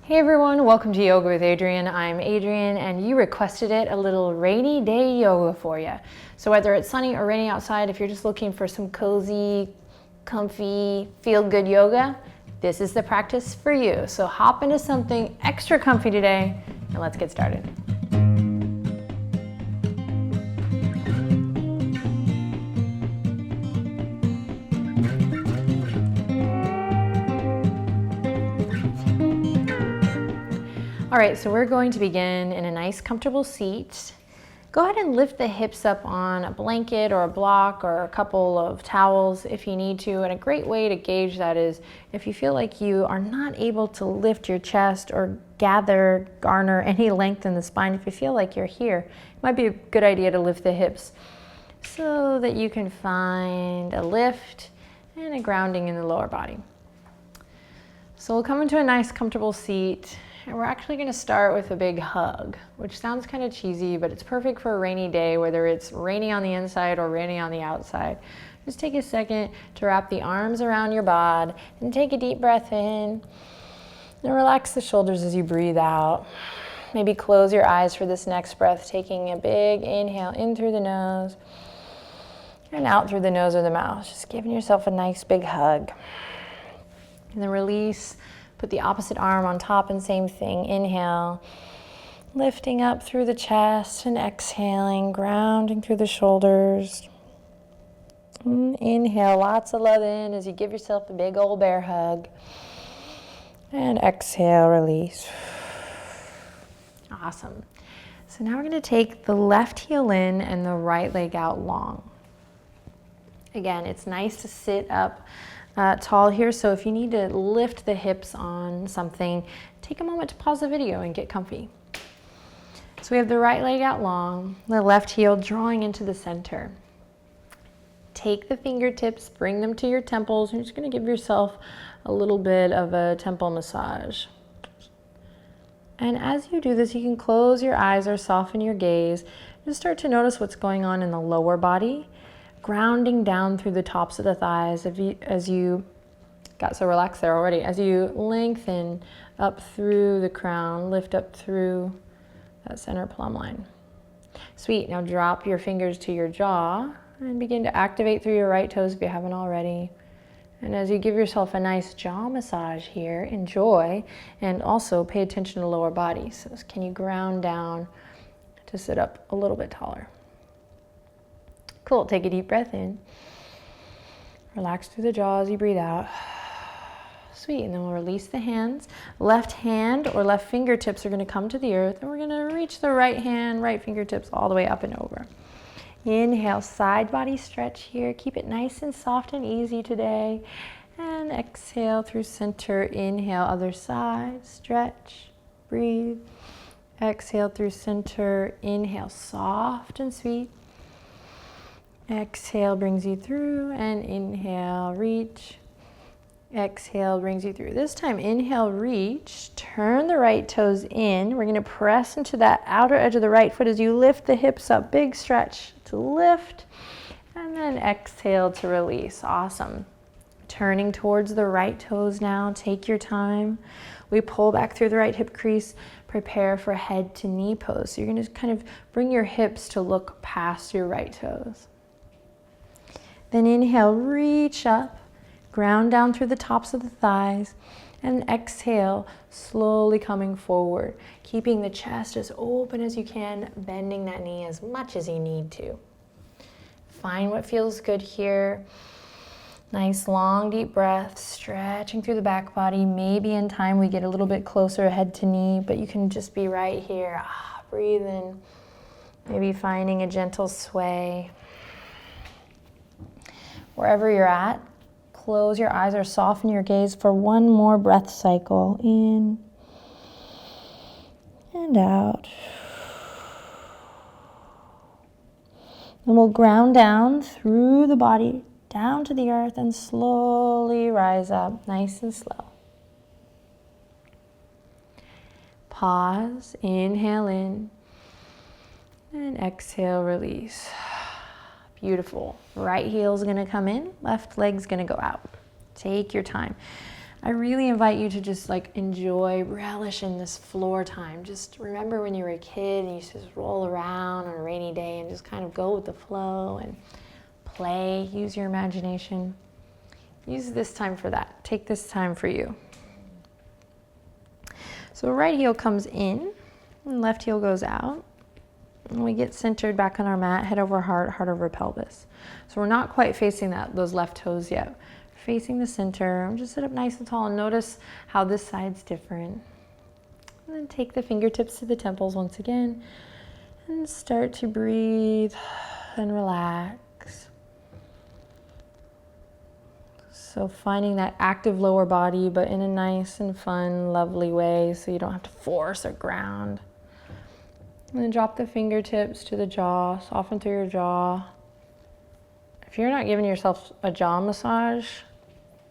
Hey everyone, welcome to Yoga with Adriene. I'm Adriene and you requested it, a little rainy day yoga for you. So whether it's sunny or rainy outside, if you're just looking for some cozy, comfy, feel-good yoga, this is the practice for you. So hop into something extra comfy today and let's get started. All right, so we're going to begin in a nice comfortable seat. Go ahead and lift the hips up on a blanket or a block or a couple of towels if you need to. And a great way to gauge that is if you feel like you are not able to lift your chest or garner any length in the spine, if you feel like you're here, it might be a good idea to lift the hips so that you can find a lift and a grounding in the lower body. So we'll come into a nice comfortable seat. And we're actually going to start with a big hug, which sounds kind of cheesy, but it's perfect for a rainy day, whether it's rainy on the inside or rainy on the outside. Just take a second to wrap the arms around your bod and take a deep breath in. And relax the shoulders as you breathe out. Maybe close your eyes for this next breath, taking a big inhale in through the nose and out through the nose or the mouth. Just giving yourself a nice big hug. And then release. Put the opposite arm on top and same thing. Inhale, lifting up through the chest and exhaling, grounding through the shoulders. Inhale, lots of love in as you give yourself a big old bear hug. And exhale, release. Awesome. So now we're going to take the left heel in and the right leg out long. Again, it's nice to sit up tall here, so if you need to lift the hips on something, take a moment to pause the video and get comfy. So we have the right leg out long, the left heel drawing into the center. Take the fingertips, bring them to your temples. You're just going to give yourself a little bit of a temple massage. And as you do this, you can close your eyes or soften your gaze. Just start to notice what's going on in the lower body. Grounding down through the tops of the thighs as you got so relaxed there already. As you lengthen up through the crown, lift up through that center plumb line. Sweet, now drop your fingers to your jaw and begin to activate through your right toes if you haven't already. And as you give yourself a nice jaw massage here, enjoy, and also pay attention to lower body. So can you ground down to sit up a little bit taller? Cool, take a deep breath in. Relax through the jaw as you breathe out. Sweet, and then we'll release the hands. Left hand or left fingertips are gonna come to the earth, and we're gonna reach the right hand, right fingertips all the way up and over. Inhale, side body stretch here. Keep it nice and soft and easy today. And exhale through center. Inhale, other side, stretch, breathe. Exhale through center. Inhale, soft and sweet. Exhale brings you through, and inhale, reach. Exhale brings you through. This time, inhale, reach. Turn the right toes in. We're going to press into that outer edge of the right foot as you lift the hips up. Big stretch to lift, and then exhale to release. Awesome. Turning towards the right toes now. Take your time. We pull back through the right hip crease. Prepare for head to knee pose. So you're going to kind of bring your hips to look past your right toes. Then inhale, reach up, ground down through the tops of the thighs, and exhale, slowly coming forward, keeping the chest as open as you can, bending that knee as much as you need to. Find what feels good here. Nice, long, deep breath, stretching through the back body. Maybe in time we get a little bit closer head to knee, but you can just be right here. Breathe in, maybe finding a gentle sway. Wherever you're at, close your eyes or soften your gaze for one more breath cycle. In and out. Then we'll ground down through the body, down to the earth, and slowly rise up, nice and slow. Pause, inhale in, and exhale, release. Beautiful. Right heel's gonna come in, left leg's gonna go out. Take your time. I really invite you to just like enjoy, relish in this floor time. Just remember when you were a kid and you used to just roll around on a rainy day and just kind of go with the flow and play, use your imagination. Use this time for that. Take this time for you. So right heel comes in and left heel goes out. And we get centered back on our mat, head over heart, heart over pelvis. So we're not quite facing those left toes yet. Facing the center. Just sit up nice and tall and notice how this side's different. And then take the fingertips to the temples once again and start to breathe and relax. So finding that active lower body, but in a nice and fun, lovely way, so you don't have to force or ground. And then drop the fingertips to the jaw, soften through your jaw. If you're not giving yourself a jaw massage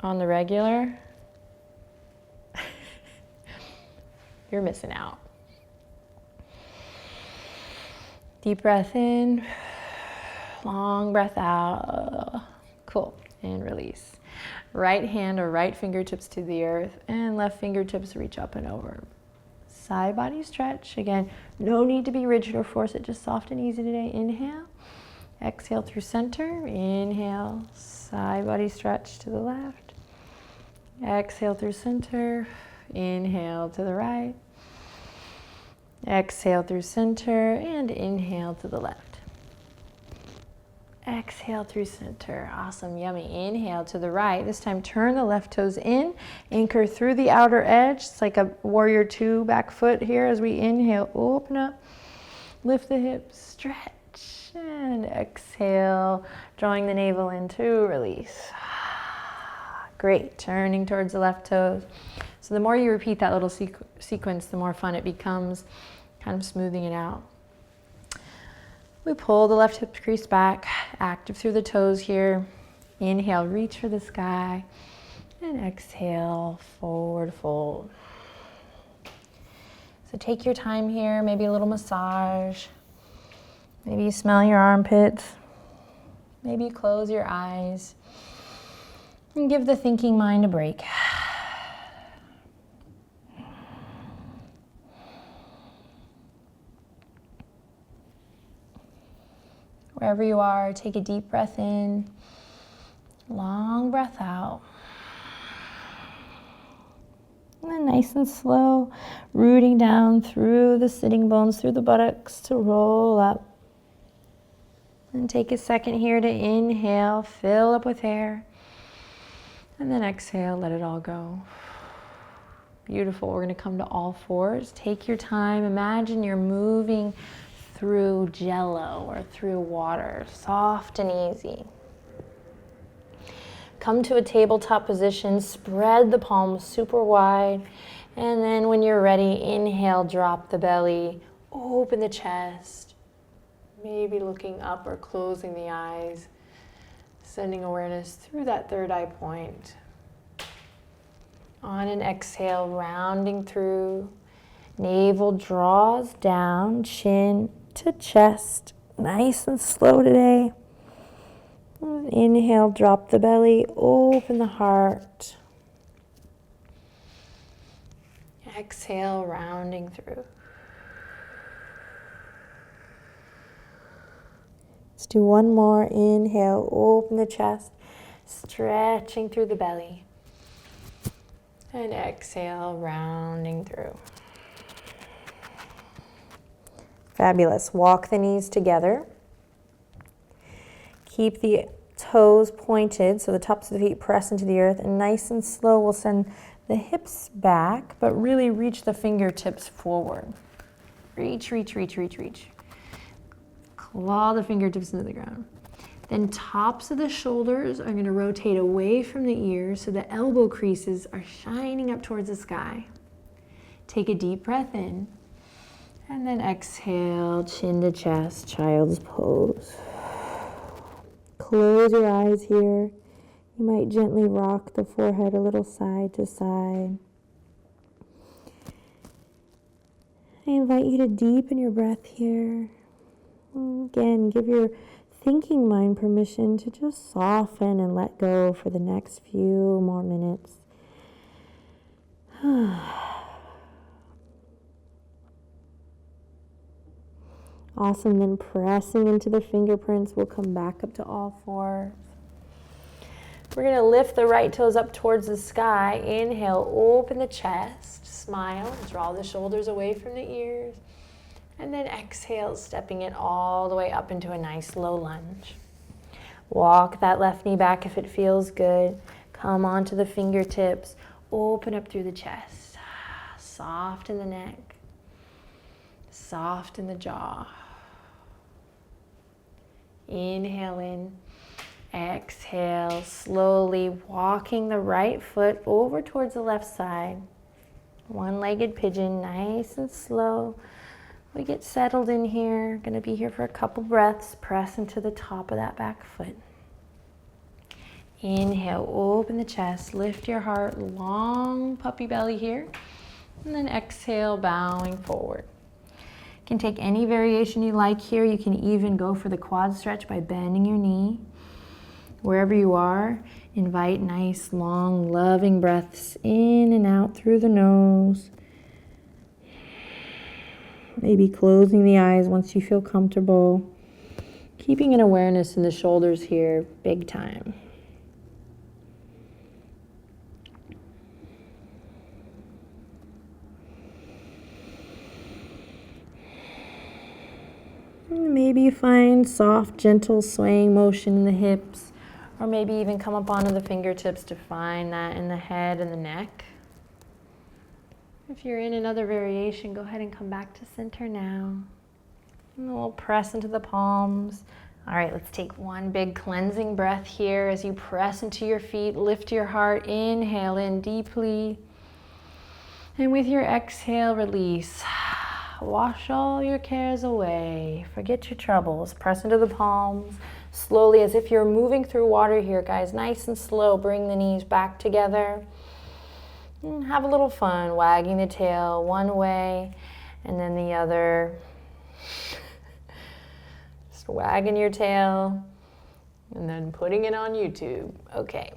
on the regular, you're missing out. Deep breath in, long breath out. Cool, and release. Right hand or right fingertips to the earth, and left fingertips reach up and over. Side body stretch. Again, no need to be rigid or force it, just soft and easy today. Inhale, exhale through center. Inhale, side body stretch to the left. Exhale through center. Inhale to the right. Exhale through center and inhale to the left. Exhale through center. Awesome, yummy. Inhale to the right. This time turn the left toes in, anchor through the outer edge. It's like a warrior two back foot here as we inhale. Open up, lift the hips, stretch, and exhale, drawing the navel in to release. Great, turning towards the left toes. So the more you repeat that little sequence, the more fun it becomes, kind of smoothing it out. We pull the left hip crease back, active through the toes here. Inhale, reach for the sky. And exhale, forward fold. So take your time here, maybe a little massage. Maybe you smell your armpits. Maybe you close your eyes. And give the thinking mind a break. Wherever you are, take a deep breath in, long breath out. And then nice and slow, rooting down through the sitting bones, through the buttocks to roll up. And take a second here to inhale, fill up with air. And then exhale, let it all go. Beautiful. We're going to come to all fours. Take your time. Imagine you're moving through jello or through water, soft and easy. Come to a tabletop position, spread the palms super wide, and then when you're ready, inhale, drop the belly, open the chest, maybe looking up or closing the eyes, sending awareness through that third eye point. On an exhale, rounding through, navel draws down, chin to chest, nice and slow today. Inhale, drop the belly, open the heart. Exhale, rounding through. Let's do one more. Inhale, open the chest, stretching through the belly. And exhale, rounding through. Fabulous. Walk the knees together. Keep the toes pointed so the tops of the feet press into the earth, and nice and slow we'll send the hips back, but really reach the fingertips forward. Reach, reach, reach, reach, reach. Claw the fingertips into the ground. Then tops of the shoulders are going to rotate away from the ears so the elbow creases are shining up towards the sky. Take a deep breath in. And then exhale, chin to chest, child's pose. Close your eyes here. You might gently rock the forehead a little side to side. I invite you to deepen your breath here. Again, give your thinking mind permission to just soften and let go for the next few more minutes. Awesome, then pressing into the fingerprints, we'll come back up to all fours. We're gonna lift the right toes up towards the sky. Inhale, open the chest, smile, draw the shoulders away from the ears. And then exhale, stepping it all the way up into a nice low lunge. Walk that left knee back if it feels good. Come onto the fingertips, open up through the chest. Soft in the neck, soft in the jaw. Inhale in, exhale, slowly walking the right foot over towards the left side. One-legged pigeon, nice and slow. We get settled in here. Gonna be here for a couple breaths. Press into the top of that back foot. Inhale, open the chest, lift your heart, long puppy belly here. And then exhale, bowing forward. You can take any variation you like here. You can even go for the quad stretch by bending your knee. Wherever you are, invite nice, long, loving breaths in and out through the nose. Maybe closing the eyes once you feel comfortable. Keeping an awareness in the shoulders here, big time. Maybe you find soft, gentle swaying motion in the hips, or maybe even come up onto the fingertips to find that in the head and the neck. If you're in another variation, go ahead and come back to center now. And we'll press into the palms. All right, let's take one big cleansing breath here as you press into your feet, lift your heart, inhale in deeply. And with your exhale, release. Wash all your cares away. Forget your troubles. Press into the palms slowly as if you're moving through water here, guys. Nice and slow. Bring the knees back together. And have a little fun wagging the tail one way and then the other. Just wagging your tail and then putting it on YouTube. Okay,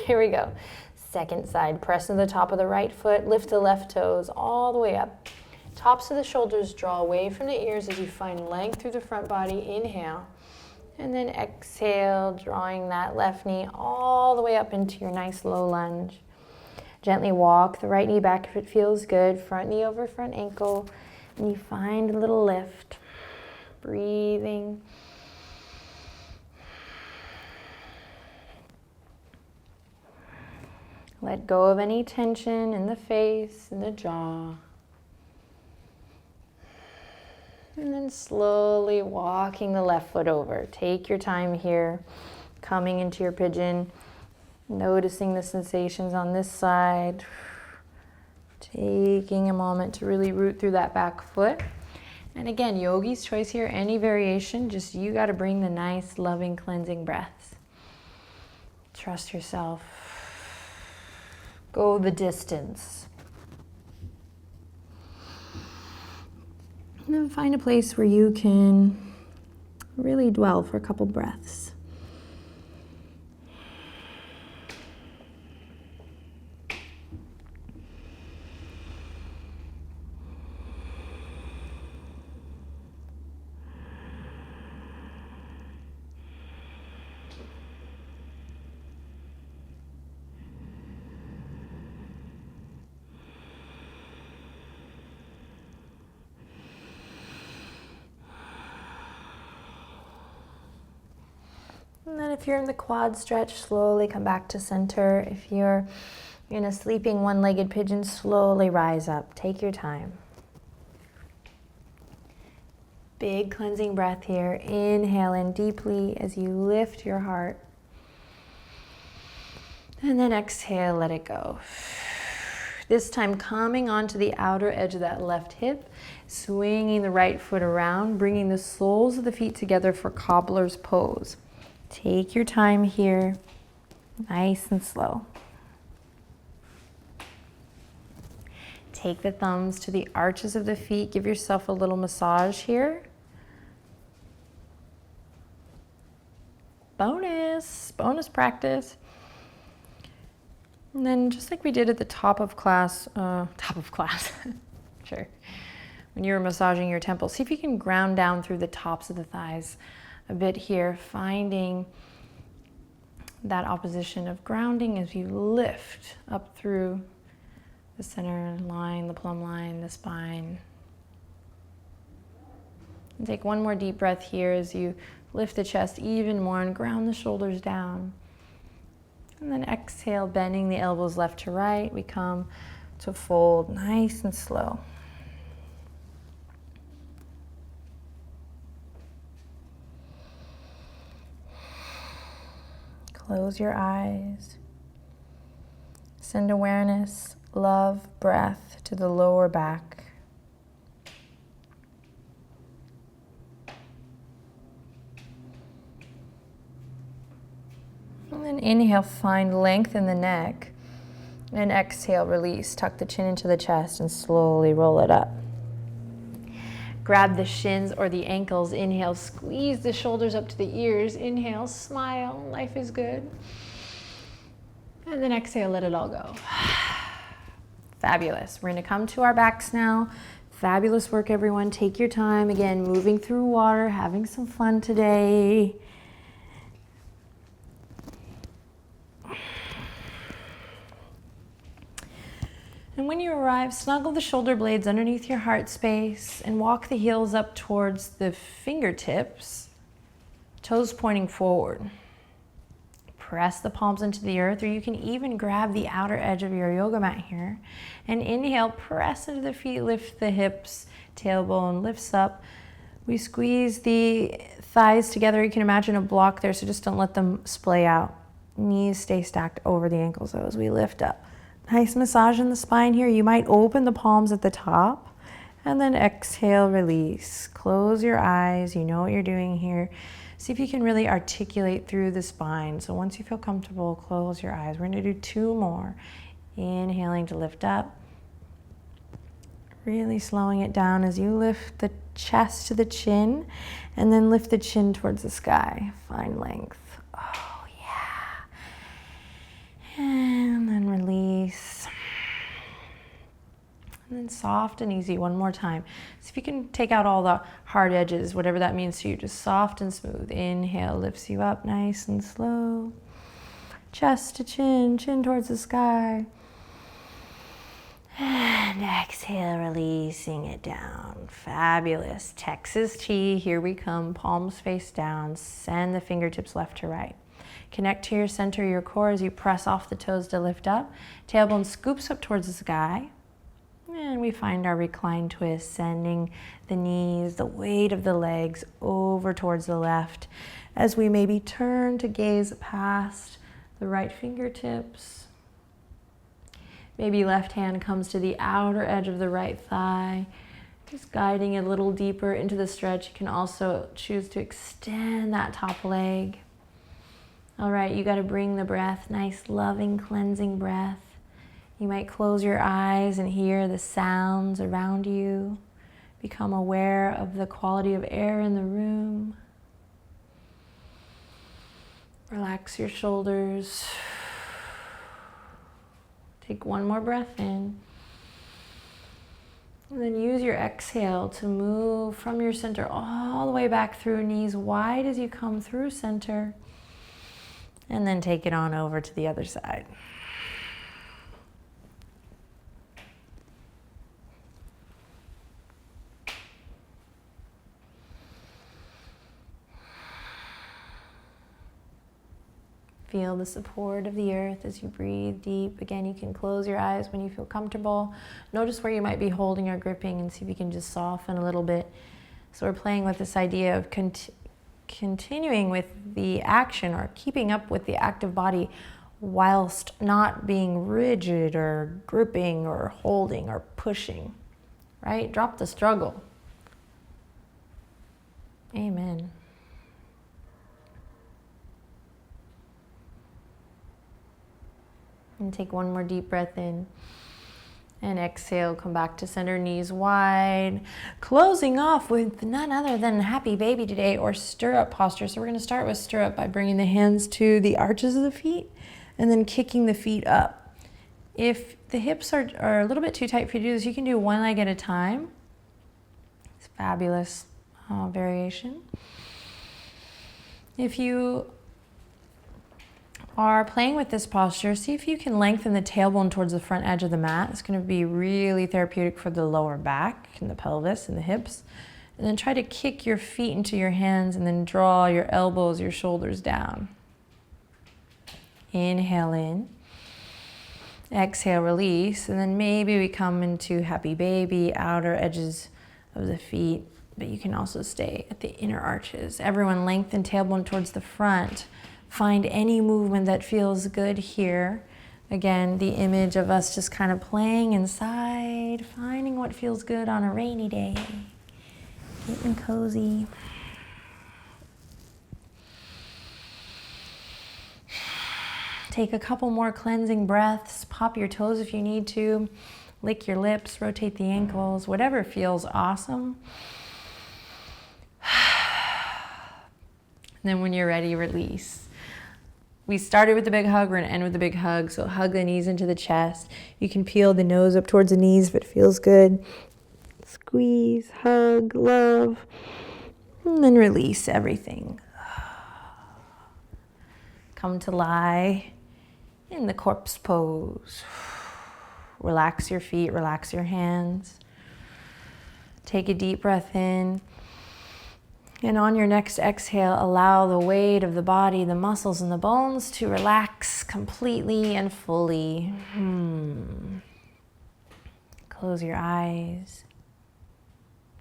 here we go. Second side. Press into the top of the right foot. Lift the left toes all the way up. Tops of the shoulders draw away from the ears as you find length through the front body. Inhale. And then exhale, drawing that left knee all the way up into your nice low lunge. Gently walk the right knee back if it feels good. Front knee over front ankle. And you find a little lift. Breathing. Let go of any tension in the face, in the jaw. And then slowly walking the left foot over. Take your time here, coming into your pigeon, noticing the sensations on this side. Taking a moment to really root through that back foot. And again, yogi's choice here, any variation, just you got to bring the nice, loving, cleansing breaths. Trust yourself. Go the distance. And then find a place where you can really dwell for a couple breaths. And then if you're in the quad stretch, slowly come back to center. If you're in a sleeping one-legged pigeon, slowly rise up. Take your time. Big cleansing breath here. Inhale in deeply as you lift your heart. And then exhale, let it go. This time coming onto the outer edge of that left hip, swinging the right foot around, bringing the soles of the feet together for cobbler's pose. Take your time here, nice and slow. Take the thumbs to the arches of the feet. Give yourself a little massage here. Bonus practice. And then just like we did at the top of class, sure, when you were massaging your temples, see if you can ground down through the tops of the thighs a bit here, finding that opposition of grounding as you lift up through the center line, the plumb line, the spine. And take one more deep breath here as you lift the chest even more and ground the shoulders down. And then exhale, bending the elbows left to right. We come to fold nice and slow. Close your eyes. Send awareness, love, breath to the lower back. And then inhale, find length in the neck. And exhale, release. Tuck the chin into the chest and slowly roll it up. Grab the shins or the ankles. Inhale, squeeze the shoulders up to the ears. Inhale, smile. Life is good. And then exhale, let it all go. Fabulous. We're going to come to our backs now. Fabulous work, everyone. Take your time. Again, moving through water, having some fun today. And when you arrive, snuggle the shoulder blades underneath your heart space and walk the heels up towards the fingertips, toes pointing forward. Press the palms into the earth, or you can even grab the outer edge of your yoga mat here. And inhale, press into the feet, lift the hips, tailbone lifts up. We squeeze the thighs together. You can imagine a block there, so just don't let them splay out. Knees stay stacked over the ankles though as we lift up. Nice massage in the spine here. You might open the palms at the top and then exhale, release. Close your eyes. You know what you're doing here. See if you can really articulate through the spine. So once you feel comfortable, close your eyes. We're going to do 2 more. Inhaling to lift up. Really slowing it down as you lift the chest to the chin and then lift the chin towards the sky. Find length. Oh, yeah. And then release. And then soft and easy, one more time. See if you can take out all the hard edges, whatever that means to you. Just soft and smooth. Inhale lifts you up nice and slow. Chest to chin, chin towards the sky. And exhale, releasing it down. Fabulous. Texas T, here we come. Palms face down. Send the fingertips left to right. Connect to your center, your core as you press off the toes to lift up. Tailbone scoops up towards the sky. And we find our reclined twist, sending the knees, the weight of the legs over towards the left as we maybe turn to gaze past the right fingertips. Maybe left hand comes to the outer edge of the right thigh, just guiding it a little deeper into the stretch. You can also choose to extend that top leg. All right, you got to bring the breath, nice, loving, cleansing breath. You might close your eyes and hear the sounds around you. Become aware of the quality of air in the room. Relax your shoulders. Take one more breath in. And then use your exhale to move from your center all the way back through, knees wide as you come through center. And then take it on over to the other side. Feel the support of the earth as you breathe deep. Again, you can close your eyes when you feel comfortable. Notice where you might be holding or gripping and see if you can just soften a little bit. So we're playing with this idea of continuing with the action or keeping up with the active body whilst not being rigid or gripping or holding or pushing, right? Drop the struggle. Amen. And take one more deep breath in. And exhale, come back to center, knees wide. Closing off with none other than happy baby today, or stirrup posture. So we're going to start with stirrup by bringing the hands to the arches of the feet and then kicking the feet up. If the hips are a little bit too tight for you to do this, you can do one leg at a time. It's fabulous variation. If you are playing with this posture, see if you can lengthen the tailbone towards the front edge of the mat. It's going to be really therapeutic for the lower back and the pelvis and the hips. And then try to kick your feet into your hands and then draw your elbows, your shoulders down. Inhale in. Exhale, release. And then maybe we come into happy baby, outer edges of the feet. But you can also stay at the inner arches. Everyone lengthen tailbone towards the front. Find any movement that feels good here. Again, the image of us just kind of playing inside, finding what feels good on a rainy day. Getting cozy. Take a couple more cleansing breaths. Pop your toes if you need to. Lick your lips, rotate the ankles, whatever feels awesome. And then when you're ready, release. We started with the big hug, we're gonna end with the big hug. So hug the knees into the chest. You can peel the nose up towards the knees if it feels good. Squeeze, hug, love, and then release everything. Come to lie in the corpse pose. Relax your feet, relax your hands. Take a deep breath in. And on your next exhale, allow the weight of the body, the muscles and the bones to relax completely and fully. Close your eyes.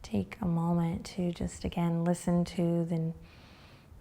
Take a moment to just again listen to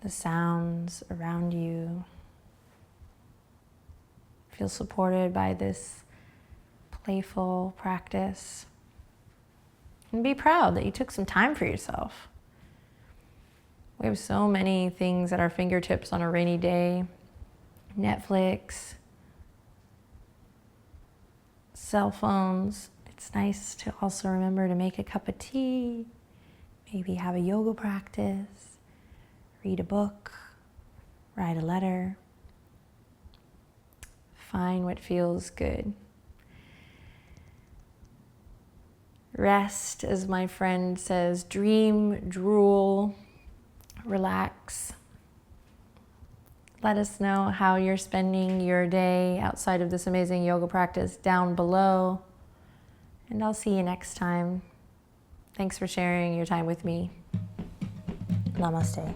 the sounds around you. Feel supported by this playful practice. And be proud that you took some time for yourself. We have so many things at our fingertips on a rainy day. Netflix, cell phones. It's nice to also remember to make a cup of tea, maybe have a yoga practice, read a book, write a letter. Find what feels good. Rest, as my friend says, dream, drool, relax. Let us know how you're spending your day outside of this amazing yoga practice down below. And I'll see you next time. Thanks for sharing your time with me. Namaste.